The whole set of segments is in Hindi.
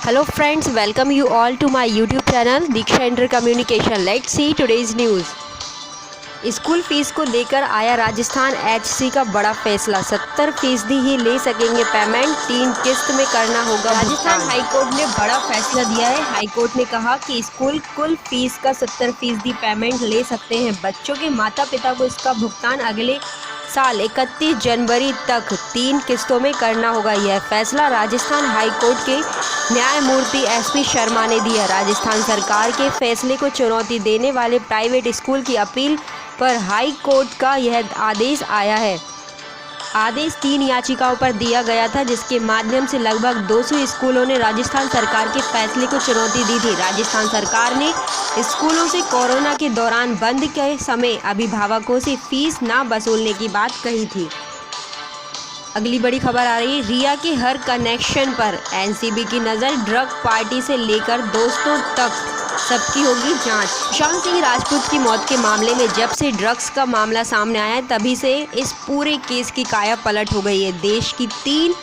Hello friends, welcome you all to my YouTube channel Diksha Inter Communication. Let's see today's news. School fees को लेकर आया राजस्थान एचसी का बड़ा फैसला। 70% ही ले सकेंगे पेमेंट, 3 किस्त में करना होगा। राजस्थान हाईकोर्ट ने बड़ा फैसला दिया है। हाईकोर्ट ने कहा कि स्कूल कुल फीस का 70% पेमेंट ले सकते हैं। बच्चों के माता पिता को इसका भुगतान अगले साल 31 जनवरी तक 3 किस्तों में करना होगा। यह फैसला राजस्थान हाईकोर्ट के न्यायमूर्ति एसपी शर्मा ने दिया। राजस्थान सरकार के फैसले को चुनौती देने वाले प्राइवेट स्कूल की अपील पर हाई कोर्ट का यह आदेश आया है। आदेश 3 याचिकाओं पर दिया गया था, जिसके माध्यम से लगभग 200 स्कूलों ने राजस्थान सरकार के फैसले को चुनौती दी थी। राजस्थान सरकार ने स्कूलों से कोरोना के दौरान बंद के समय अभिभावकों से फीस ना वसूलने की बात कही थी। अगली बड़ी खबर आ रही है, रिया के हर कनेक्शन पर एनसीबी की नज़र। ड्रग पार्टी से लेकर दोस्तों तक सबकी होगी जांच। सुशांत सिंह राजपूत की मौत के मामले में जब से ड्रग्स का मामला सामने आया है, तभी से इस पूरे केस की काया पलट हो गई है। देश की 3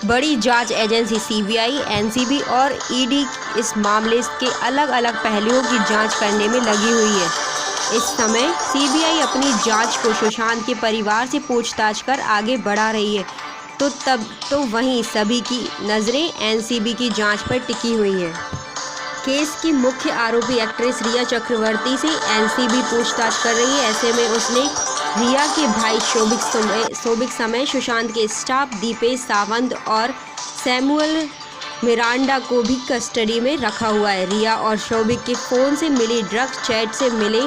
बड़ी जांच एजेंसी सीबीआई, एनसीबी और ईडी इस मामले के अलग अलग पहलुओं की जांच करने में लगी हुई है। इस समय सीबीआई अपनी जांच को सुशांत के परिवार से पूछताछ कर आगे बढ़ा रही है, तो वहीं सभी की नज़रें एनसीबी की जांच पर टिकी हुई हैं। केस की मुख्य आरोपी एक्ट्रेस रिया चक्रवर्ती से एनसीबी पूछताछ कर रही है। ऐसे में उसने रिया के भाई शोभिक समय, सुशांत के स्टाफ दीपेश सावंत और सैमुअल मिरांडा को भी कस्टडी में रखा हुआ है। रिया और शोभिक के फ़ोन से मिली ड्रग्स चैट से मिले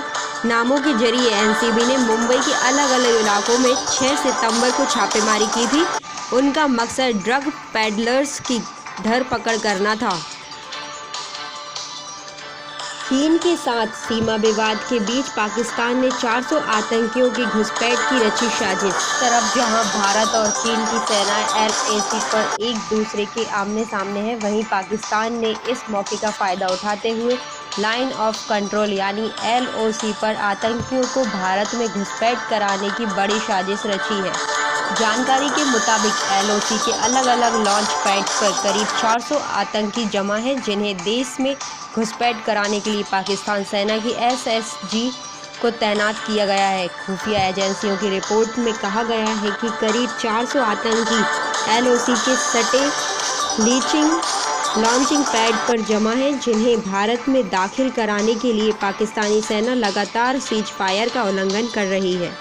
नामों के जरिए एनसीबी ने मुंबई के अलग अलग इलाकों में 6 सितंबर को छापेमारी की थी। उनका मकसद ड्रग पैडलर्स की धरपकड़ करना था। चीन के साथ सीमा विवाद के बीच पाकिस्तान ने 400 आतंकियों की घुसपैठ की रची साजिश। तरफ जहां भारत और चीन की सेनाएं LAC पर एक दूसरे के आमने सामने है, वहीं पाकिस्तान ने इस मौके का फ़ायदा उठाते हुए लाइन ऑफ कंट्रोल यानी LOC पर आतंकियों को भारत में घुसपैठ कराने की बड़ी साजिश रची है। जानकारी के मुताबिक LOC के अलग अलग लॉन्च पैड पर करीब 400 आतंकी जमा हैं, जिन्हें देश में घुसपैठ कराने के लिए पाकिस्तान सेना की SSG को तैनात किया गया है। खुफिया एजेंसियों की रिपोर्ट में कहा गया है कि करीब 400 आतंकी LOC के सटे लॉन्चिंग पैड पर जमा हैं, जिन्हें भारत में दाखिल कराने के लिए पाकिस्तानी सेना लगातार सीज फायर का उल्लंघन कर रही है।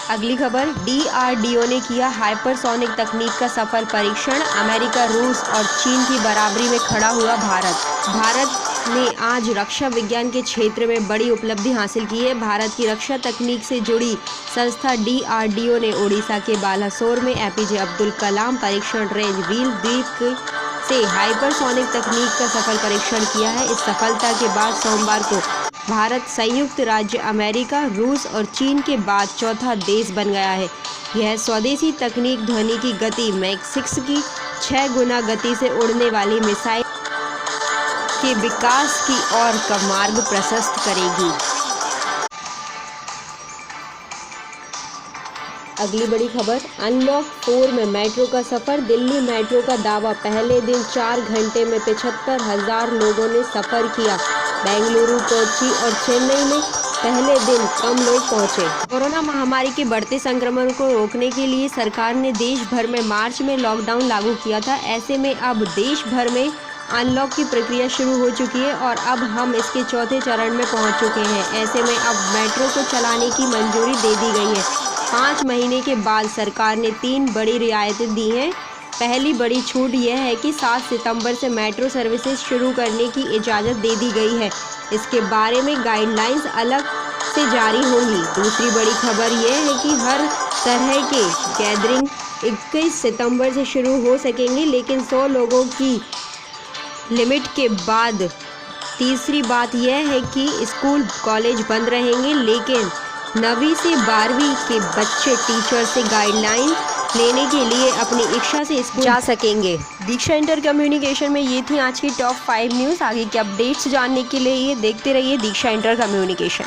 अगली खबर, DRDO ने किया हाइपरसोनिक तकनीक का सफल परीक्षण। अमेरिका, रूस और चीन की बराबरी में खड़ा हुआ भारत ने आज रक्षा विज्ञान के क्षेत्र में बड़ी उपलब्धि हासिल की है। भारत की रक्षा तकनीक से जुड़ी संस्था DRDO ने ओडिशा के बालासोर में APJ अब्दुल कलाम परीक्षण रेंज व्हील द्वीप से हाइपरसोनिक तकनीक का सफल परीक्षण किया है। इस सफलता के बाद सोमवार को भारत संयुक्त राज्य अमेरिका, रूस और चीन के बाद चौथा देश बन गया है। यह स्वदेशी तकनीक ध्वनि की गति मैक 6 की 6 गुना गति से उड़ने वाली मिसाइल के विकास की ओर का मार्ग प्रशस्त करेगी। अगली बड़ी खबर, अनलॉक 4 में मेट्रो का सफ़र। दिल्ली मेट्रो का दावा, पहले दिन 4 घंटे में 75,000 लोगों ने सफ़र किया। बेंगलुरु, कोच्चि और चेन्नई में पहले दिन कम लोग पहुंचे। कोरोना महामारी के बढ़ते संक्रमण को रोकने के लिए सरकार ने देश भर में मार्च में लॉकडाउन लागू किया था। ऐसे में अब देश भर में अनलॉक की प्रक्रिया शुरू हो चुकी है और अब हम इसके चौथे चरण में पहुंच चुके हैं। ऐसे में अब मेट्रो को चलाने की मंजूरी दे दी गई है। 5 महीने के बाद सरकार ने 3 बड़ी रियायतें दी हैं। पहली बड़ी छूट यह है कि 7 सितंबर से मेट्रो सर्विसेज शुरू करने की इजाज़त दे दी गई है। इसके बारे में गाइडलाइंस अलग से जारी होंगी। दूसरी बड़ी खबर यह है कि हर तरह के गैदरिंग 21 सितंबर से शुरू हो सकेंगे, लेकिन 100 लोगों की लिमिट के बाद। तीसरी बात यह है कि स्कूल कॉलेज बंद रहेंगे, लेकिन 9वीं से 12वीं के बच्चे टीचर से गाइडलाइन लेने के लिए अपनी इच्छा से स्कूल जा सकेंगे। दीक्षा इंटर कम्युनिकेशन में ये थी आज की टॉप 5 न्यूज़। आगे के अपडेट्स जानने के लिए ये देखते रहिए दीक्षा इंटर कम्युनिकेशन।